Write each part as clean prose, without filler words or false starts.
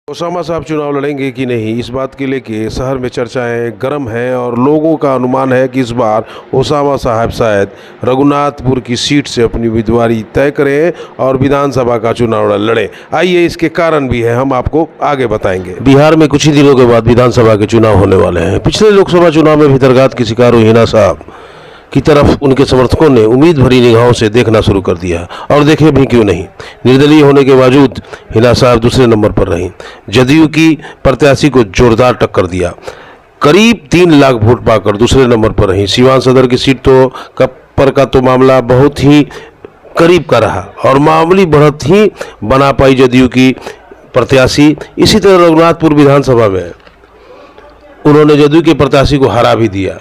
Osama साहब चुनाव लड़ेंगे कि नहीं, इस बात के लेके शहर में चर्चाएं गर्म हैं और लोगों का अनुमान है कि इस बार ओसामा साहब शायद रघुनाथपुर की सीट से अपनी उम्मीदवारी तय करें और विधानसभा का चुनाव लड़ें। आइए, इसके कारण भी है, हम आपको आगे बताएंगे। बिहार में कुछ ही दिनों के बाद विधानसभा के चुनाव होने वाले हैं। पिछले लोकसभा चुनाव में भीतरघात की शिकार हुई हिना साहब की तरफ उनके समर्थकों ने उम्मीद भरी निगाहों से देखना शुरू कर दिया, और देखे भी क्यों नहीं। निर्दलीय होने के बावजूद हिना साहब दूसरे नंबर पर रहीं। जदयू की प्रत्याशी को जोरदार टक्कर दिया, करीब 3 लाख वोट पाकर दूसरे नंबर पर रहीं। सीवान सदर की सीट का तो मामला बहुत ही करीब का रहा और मामूली बढ़त ही बना पाई जदयू की प्रत्याशी। इसी तरह रघुनाथपुर विधानसभा में उन्होंने जदयू के प्रत्याशी को हरा भी दिया।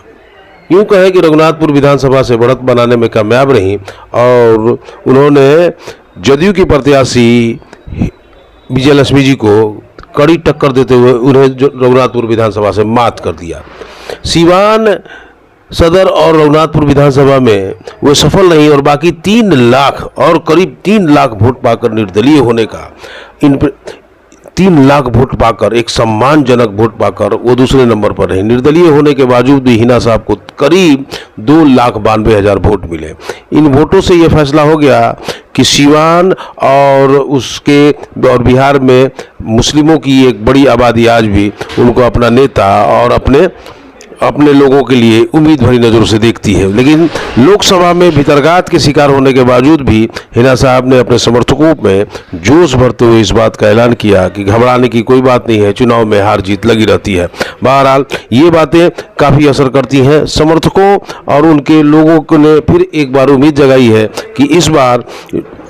यूँ कहें कि रघुनाथपुर विधानसभा से बढ़त बनाने में कामयाब रहीं और उन्होंने जदयू की प्रत्याशी विजयलक्ष्मी जी को कड़ी टक्कर देते हुए उन्हें रघुनाथपुर विधानसभा से मात कर दिया। सीवान सदर और रघुनाथपुर विधानसभा में वो सफल नहीं और बाकी 3 लाख और करीब 3 लाख वोट पाकर निर्दलीय होने का 3 लाख वोट पाकर, एक सम्मानजनक वोट पाकर वो दूसरे नंबर पर रहे। निर्दलीय होने के बावजूद भी हिना साहब को करीब 2,92,000 वोट मिले। इन वोटों से ये फैसला हो गया कि सीवान और बिहार में मुस्लिमों की एक बड़ी आबादी आज भी उनको अपना नेता और अपने लोगों के लिए उम्मीद भरी नज़रों से देखती है। लेकिन लोकसभा में भीतरघात के शिकार होने के बावजूद भी हिना साहब ने अपने समर्थकों में जोश भरते हुए इस बात का ऐलान किया कि घबराने की कोई बात नहीं है, चुनाव में हार जीत लगी रहती है। बहरहाल ये बातें काफ़ी असर करती हैं। समर्थकों और उनके लोगों ने फिर एक बार उम्मीद जगाई है कि इस बार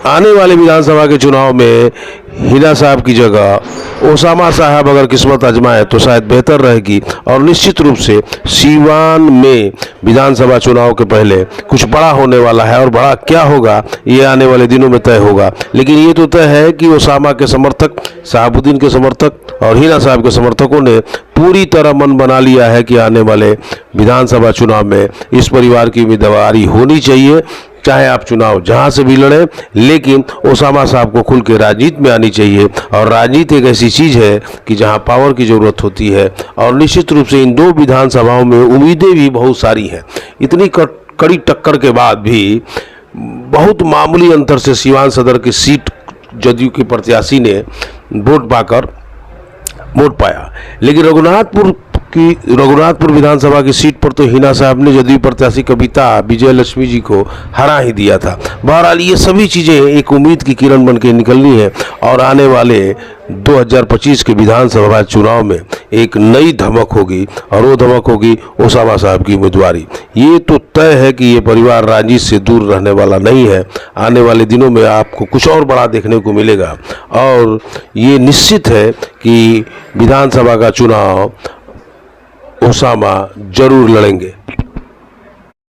आने वाले विधानसभा के चुनाव में हिना साहब की जगह ओसामा साहब अगर किस्मत आजमाए तो शायद बेहतर रहेगी। और निश्चित रूप से सीवान में विधानसभा चुनाव के पहले कुछ बड़ा होने वाला है, और बड़ा क्या होगा ये आने वाले दिनों में तय होगा। लेकिन ये तो तय है कि ओसामा के समर्थक, शहाबुद्दीन के समर्थक और हिना साहब के समर्थकों ने पूरी तरह मन बना लिया है कि आने वाले विधानसभा चुनाव में इस परिवार की उम्मीदवारी होनी चाहिए। चाहे आप चुनाव जहां से भी लड़ें, लेकिन ओसामा साहब को खुल के राजनीति में आनी चाहिए। और राजनीति एक ऐसी चीज़ है कि जहां पावर की ज़रूरत होती है, और निश्चित रूप से इन 2 विधानसभाओं में उम्मीदें भी बहुत सारी हैं। इतनी कड़ी टक्कर के बाद भी बहुत मामूली अंतर से सीवान सदर की सीट जदयू के प्रत्याशी ने वोट पाया। लेकिन रघुनाथपुर विधानसभा की सीट पर तो हिना साहब ने जदयू प्रत्याशी कविता विजयलक्ष्मी जी को हरा ही दिया था। बहरहाल ये सभी चीज़ें एक उम्मीद की किरण बन के निकलनी है, और आने वाले 2025 के विधानसभा चुनाव में एक नई धमक होगी, और वो धमक होगी ओसामा साहब की उम्मीदवारी। ये तो तय है कि ये परिवार राजनीति से दूर रहने वाला नहीं है। आने वाले दिनों में आपको कुछ और बड़ा देखने को मिलेगा, और ये निश्चित है कि विधानसभा का चुनाव ओसामा जरूर लड़ेंगे।